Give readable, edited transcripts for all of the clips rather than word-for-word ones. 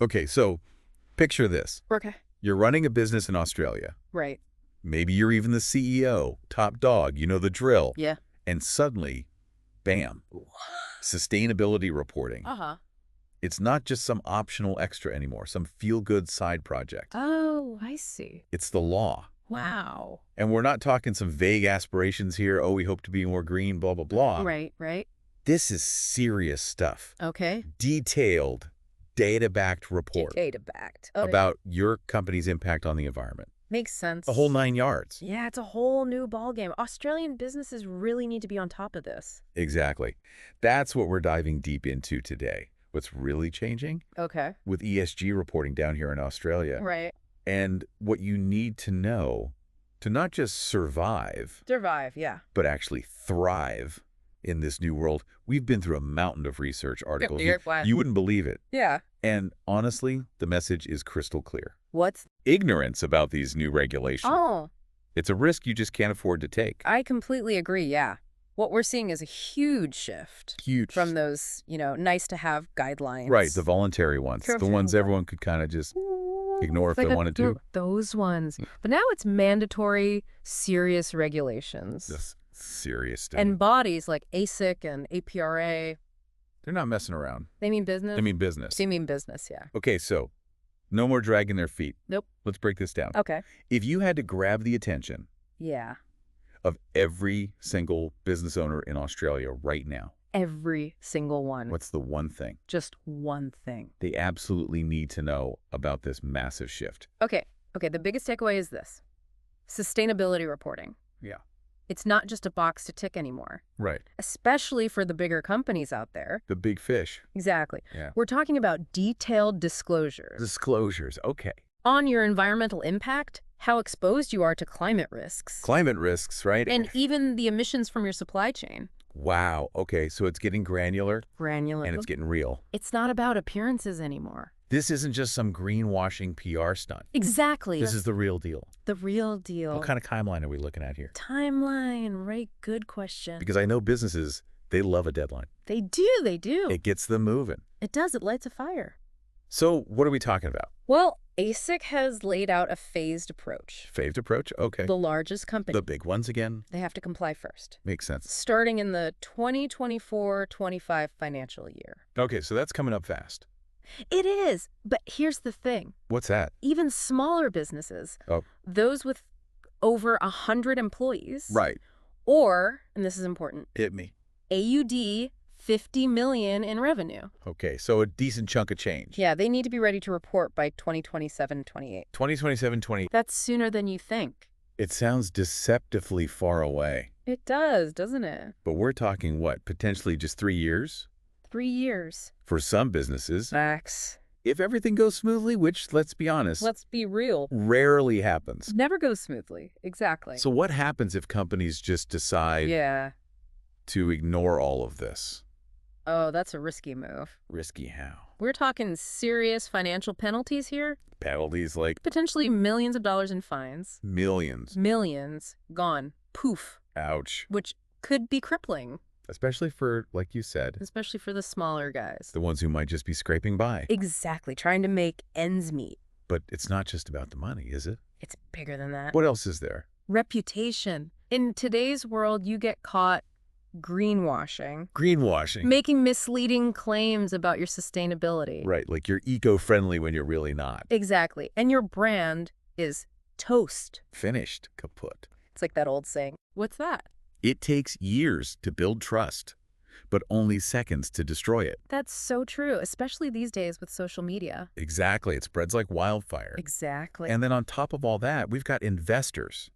Okay, so picture this. Okay. You're running a business in Australia. Right. Maybe you're even the CEO, top dog, you know the drill. Yeah. And suddenly, bam, sustainability reporting. Uh-huh. It's not just some optional extra anymore, some feel-good side project. Oh, I see. It's the law. Wow. And we're not talking some vague aspirations here, oh, we hope to be more green, blah, blah, blah. Right, right. This is serious stuff. Okay. Detailed, data-backed report Data-backed. about your company's impact on the environment. Makes sense. The whole 9 yards. Yeah, it's a whole new ballgame. Australian businesses really need to be on top of this. Exactly. That's what we're diving deep into today. What's really changing Okay. with ESG reporting down here in Australia. Right. And what you need to know to not just survive, Survive, yeah. but actually thrive in this new world. We've been through a mountain of research articles. You wouldn't believe it. Yeah. And honestly, the message is crystal clear. What's... Ignorance about these new regulations. Oh, It's a risk you just can't afford to take. I completely agree, yeah. What we're seeing is a huge shift Huge. from those, nice-to-have guidelines. Right, the voluntary ones. The ones everyone could kind of just ignore if they wanted to. Those ones. But now it's mandatory, serious regulations. This serious stuff. And bodies like ASIC and APRA. They're not messing around. They mean business? They mean business. They mean business, yeah. Okay, so no more dragging their feet. Nope. Let's break this down. Okay. If you had to grab the attention Yeah. of every single business owner in Australia right now, Every single one. what's the one thing Just one thing. they absolutely need to know about this massive shift? Okay. The biggest takeaway is this. Sustainability reporting. Yeah. It's not just a box to tick anymore, Right. especially for the bigger companies out there. The big fish. Exactly. Yeah. We're talking about detailed disclosures Disclosures. Okay. on your environmental impact, how exposed you are to climate risks, Climate risks, right? and even the emissions from your supply chain. Wow. Okay, so it's getting granular Granular. and it's getting real. It's not about appearances anymore. This isn't just some greenwashing PR stunt. Exactly. This is the real deal. the real deal. What kind of timeline are we looking at here? Timeline, right? Good question. Because I know businesses, they love a deadline. They do. It gets them moving. It does. It lights a fire. So what are we talking about? Well, ASIC has laid out a phased approach. Phased approach? Okay. The largest company, The big ones again? they have to comply first, Makes sense. starting in the 2024-25 financial year. Okay, so that's coming up fast. It is, but here's the thing. What's that? Even smaller businesses, Oh. those with over 100 employees, Right. or, and this is important, Hit me. AUD 50 million in revenue. Okay, so a decent chunk of change. Yeah, they need to be ready to report by 2027-28. 2027-20. That's sooner than you think. It sounds deceptively far away. It does, doesn't it? But we're talking, what, potentially just 3 years? 3 years. For some businesses, Max. if everything goes smoothly, which, let's be honest, Let's be real. rarely happens. Never goes smoothly. Exactly. So what happens if companies just decide yeah. to ignore all of this? Oh, that's a risky move. Risky how? We're talking serious financial penalties here. Penalties like Potentially millions of dollars in fines. millions. Millions gone. Poof. Ouch. Which could be crippling, Especially for, like you said, especially for the smaller guys. the ones who might just be scraping by. Exactly. Trying to make ends meet. But it's not just about the money, is it? It's bigger than that. What else is there? Reputation. In today's world, you get caught greenwashing, Greenwashing. making misleading claims about your sustainability. Right, like you're eco-friendly when you're really not. Exactly. And your brand is toast. Finished. Kaput. It's like that old saying. What's that? It takes years to build trust, but only seconds to destroy it. That's so true, especially these days with social media. Exactly. It spreads like wildfire. Exactly. And then on top of all that, we've got investors.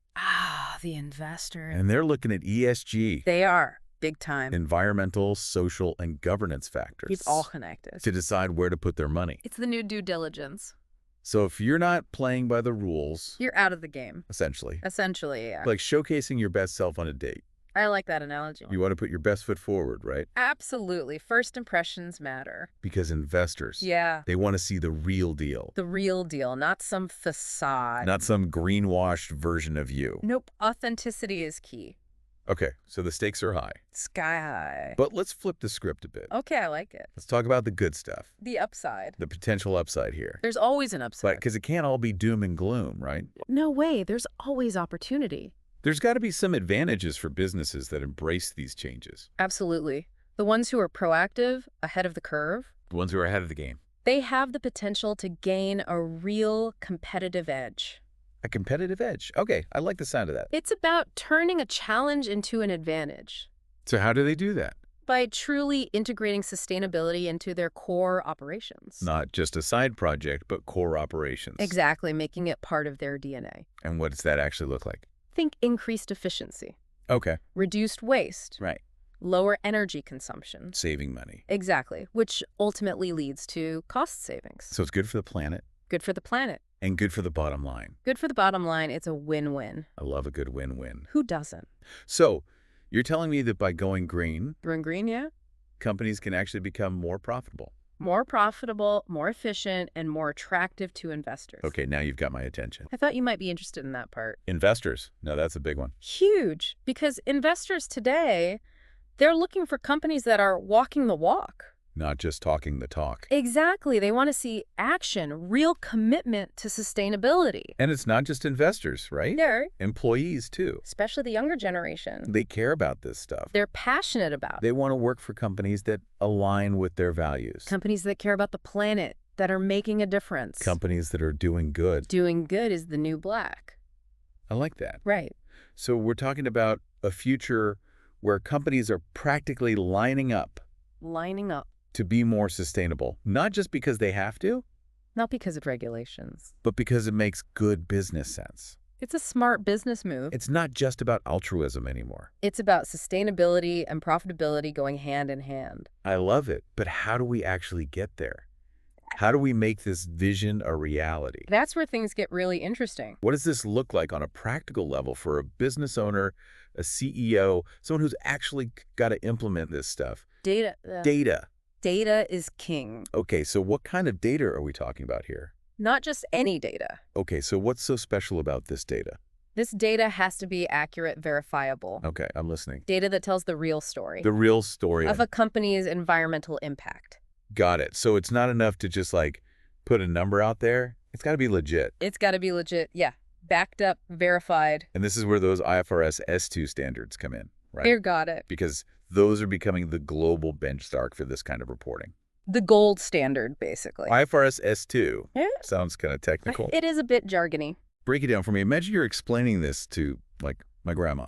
The investor. And they're looking at ESG. They are. Big time. Environmental, social, and governance factors. It's all connected. to decide where to put their money. It's the new due diligence. So if you're not playing by the rules, You're out of the game. essentially, Essentially, yeah. like showcasing your best self on a date, I like that analogy. you want to put your best foot forward, right? Absolutely. First impressions matter. Because investors, Yeah. they want to see the real deal, The real deal, not some facade. not some greenwashed version of you. Nope. Authenticity is key. Okay, so the stakes are high. Sky high. But let's flip the script a bit. Okay, I like it. Let's talk about the good stuff. The upside. The potential upside here. There's always an upside. But because it can't all be doom and gloom, right? No way. There's always opportunity. There's got to be some advantages for businesses that embrace these changes. Absolutely. The ones who are proactive, ahead of the curve, The ones who are ahead of the game. they have the potential to gain a real competitive edge. A competitive edge. Okay, I like the sound of that. It's about turning a challenge into an advantage So how do they do that? by truly integrating sustainability into their core operations. Not just a side project, but core operations. Exactly, making it part of their DNA. And what does that actually look like? Think increased efficiency, Okay. reduced waste, Right. lower energy consumption. Saving money. Exactly, which ultimately leads to cost savings. So it's good for the planet Good for the planet. and good for the bottom line. Good for the bottom line. It's a win-win. I love a good win-win. Who doesn't? So you're telling me that by going green, Green green, yeah? companies can actually become more profitable. More profitable, more efficient, and more attractive to investors. Okay, now you've got my attention. I thought you might be interested in that part. Investors. No, that's a big one. Huge, because investors today, they're looking for companies that are walking the walk. Not just talking the talk. Exactly. They want to see action, real commitment to sustainability. And it's not just investors, right? They're, Employees, too. especially the younger generation, They care about this stuff. they're passionate about it. They want to work for companies that align with their values. Companies that care about the planet, that are making a difference. Companies that are doing good. Doing good is the new black. I like that. Right. So we're talking about a future where companies are practically lining up Lining up. to be more sustainable, not just because they have to, Not because of regulations. but because it makes good business sense. It's a smart business move. It's not just about altruism anymore. It's about sustainability and profitability going hand in hand. I love it, but how do we actually get there? How do we make this vision a reality? That's where things get really interesting. What does this look like on a practical level for a business owner, a CEO, someone who's actually got to implement this stuff? Data. Data. Data is king. Okay, so what kind of data are we talking about here? Not just any data. Okay, so what's so special about this data? This data has to be accurate, verifiable. Okay, I'm listening. Data that tells the real story The real story. of a company's environmental impact. Got it. So it's not enough to just like put a number out there. It's got to be legit. It's got to be legit. Yeah. Backed up, verified. And this is where those IFRS S2 standards come in, right? Here, got it. Because those are becoming the global benchmark for this kind of reporting. The gold standard, basically. IFRS S2 Yeah. sounds kind of technical. It is a bit jargony. Break it down for me. Imagine you're explaining this to, like, my grandma.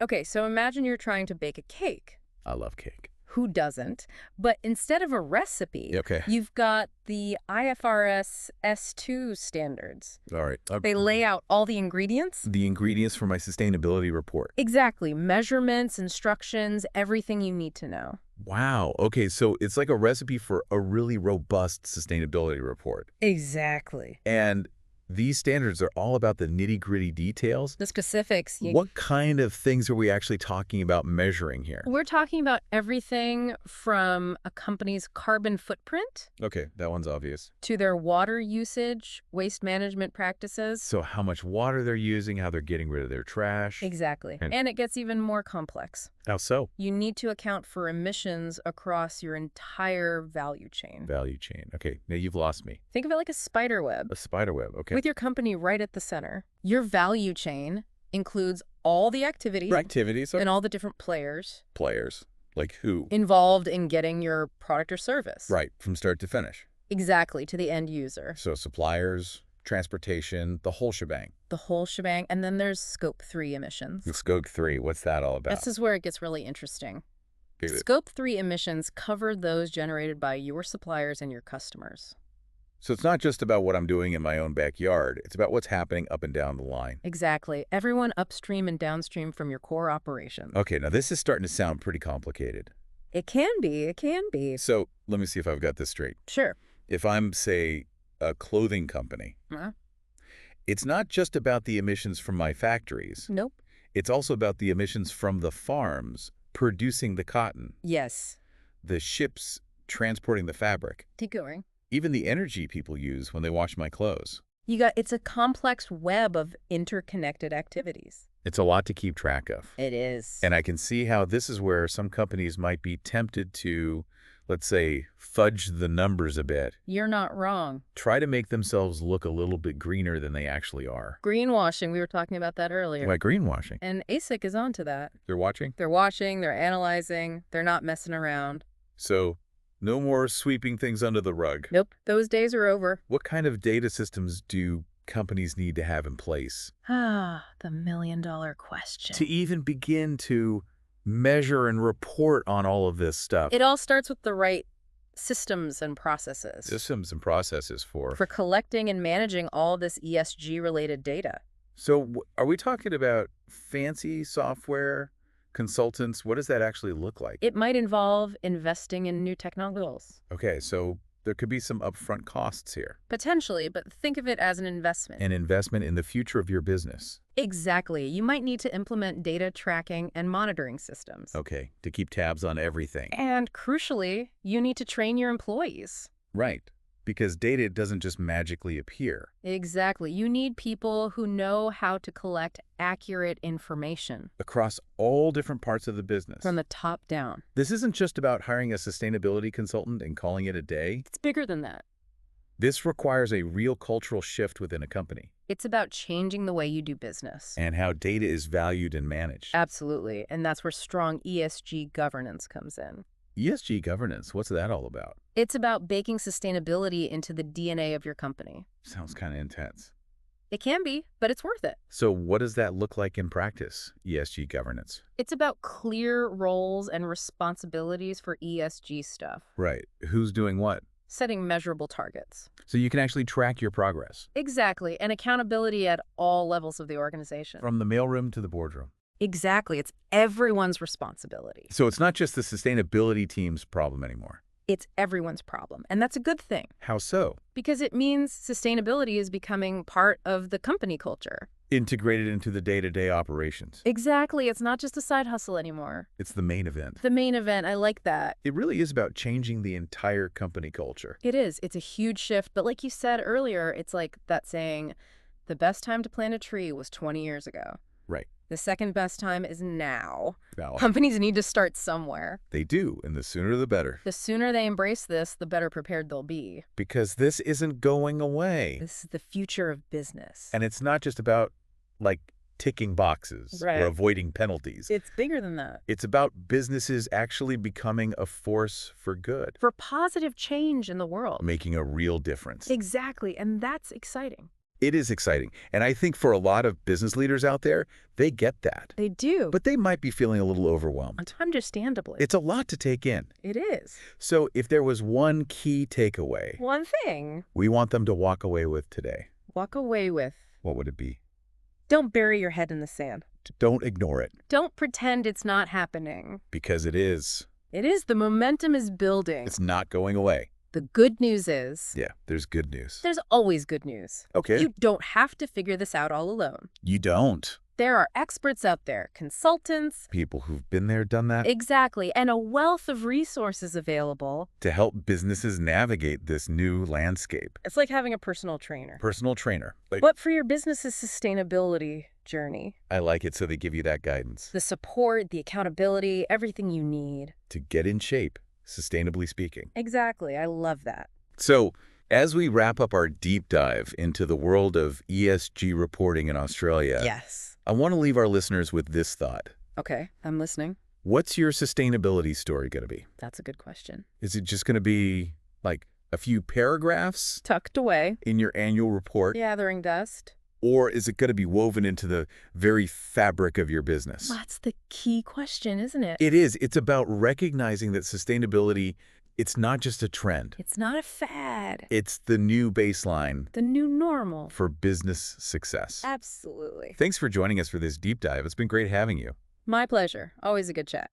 Okay, so imagine you're trying to bake a cake. I love cake. Who doesn't? But instead of a recipe, Okay. you've got the IFRS S2 standards. All right. They lay out all the ingredients. The ingredients for my sustainability report. Exactly. Measurements, instructions, everything you need to know. Wow. Okay, so it's like a recipe for a really robust sustainability report. Exactly. And these standards are all about the nitty-gritty details. The specifics. What kind of things are we actually talking about measuring here? We're talking about everything from a company's carbon footprint Okay, that one's obvious. to their water usage, waste management practices. So how much water they're using, how they're getting rid of their trash. Exactly. And- And it gets even more complex. How so? You need to account for emissions across your entire value chain. Value chain. Okay, now you've lost me. Think of it like a spider web, A spider web, okay. with your company right at the center. Your value chain includes all the activity Activities are and all the different players players. Like who? involved in getting your product or service. Right, from start to finish. Exactly, to the end user. So suppliers, transportation, the whole shebang. The whole shebang. And then there's Scope 3 emissions. Scope 3, what's that all about? This is where it gets really interesting. Get it. Scope 3 emissions cover those generated by your suppliers and your customers. So it's not just about what I'm doing in my own backyard. It's about what's happening up and down the line. Exactly. Everyone upstream and downstream from your core operation. Okay, now this is starting to sound pretty complicated. It can be. It can be. So let me see if I've got this straight. Sure. If I'm, say, a clothing company, Huh? it's not just about the emissions from my factories. Nope. It's also about the emissions from the farms producing the cotton, Yes. the ships transporting the fabric, Keep going. even the energy people use when they wash my clothes. It's a complex web of interconnected activities. It's a lot to keep track of. It is. And I can see how this is where some companies might be tempted to, let's say, fudge the numbers a bit. You're not wrong. Try to make themselves look a little bit greener than they actually are. Greenwashing, we were talking about that earlier. Why greenwashing? And ASIC is onto that. They're watching? They're watching, they're analyzing, they're not messing around. So, no more sweeping things under the rug. Nope, those days are over. What kind of data systems do companies need to have in place Ah, the million-dollar question. to even begin to measure and report on all of this stuff? It all starts with the right systems and processes Systems and processes for. for collecting and managing all this ESG-related data. So are we talking about fancy software, consultants? What does that actually look like? It might involve investing in new technologies. Okay, so there could be some upfront costs here. Potentially, but think of it as an investment. An investment in the future of your business. Exactly. You might need to implement data tracking and monitoring systems. Okay, to keep tabs on everything. And crucially, you need to train your employees. Right, because data doesn't just magically appear. Exactly. You need people who know how to collect accurate information Across all different parts of the business. from the top down. This isn't just about hiring a sustainability consultant and calling it a day. It's bigger than that. This requires a real cultural shift within a company It's about changing the way you do business. and how data is valued and managed. Absolutely. And that's where strong ESG governance comes in. ESG governance, what's that all about? It's about baking sustainability into the DNA of your company. Sounds kind of intense. It can be, but it's worth it. So what does that look like in practice, ESG governance? It's about clear roles and responsibilities for ESG stuff. Right. Who's doing what? Setting measurable targets. So you can actually track your progress. Exactly. And accountability at all levels of the organization. From the mailroom to the boardroom. Exactly. It's everyone's responsibility. So it's not just the sustainability team's problem anymore. It's everyone's problem. And that's a good thing How so? because it means sustainability is becoming part of the company culture. Integrated into the day-to-day operations. Exactly. It's not just a side hustle anymore. It's the main event. The main event, I like that. It really is about changing the entire company culture. It is. It's a huge shift. But like you said earlier, it's like that saying, the best time to plant a tree was 20 years ago. Right. The second best time is now. Now, Companies need to start somewhere. they do, and the sooner the better. The sooner they embrace this, the better prepared they'll be. Because this isn't going away. This is the future of business. And it's not just about, like, ticking boxes Right. or avoiding penalties. It's bigger than that. It's about businesses actually becoming a force for good, For positive change in the world. making a real difference. Exactly. And that's exciting. It is exciting. And I think for a lot of business leaders out there, they get that. They do. But they might be feeling a little overwhelmed. Understandably. It's a lot to take in. It is. So if there was one key takeaway One thing. we want them to walk away with today, Walk away with. what would it be? Don't bury your head in the sand. Don't ignore it, Don't pretend it's not happening. because it is. It is. The momentum is building. It's not going away. The good news is Yeah, there's good news. there's always good news. Okay. You don't have to figure this out all alone. You don't. There are experts out there, consultants. People who've been there, done that, Exactly. And a wealth of resources available. to help businesses navigate this new landscape. It's like having a personal trainer. Personal trainer. But for your business's sustainability journey, I like it so they give you that guidance the support, the accountability, everything you need. to get in shape, sustainably speaking. Exactly. I love that. So, as we wrap up our deep dive into the world of ESG reporting in Australia, Yes. I want to leave our listeners with this thought. Okay. I'm listening. What's your sustainability story going to be? That's a good question. Is it just going to be like a few paragraphs Tucked away. in your annual report? Gathering dust. Or is it going to be woven into the very fabric of your business? That's the key question, isn't it? It is. It's about recognizing that sustainability, it's not just a trend. It's not a fad. It's the new baseline The new normal. for business success. Absolutely. Thanks for joining us for this deep dive. It's been great having you. My pleasure. Always a good chat.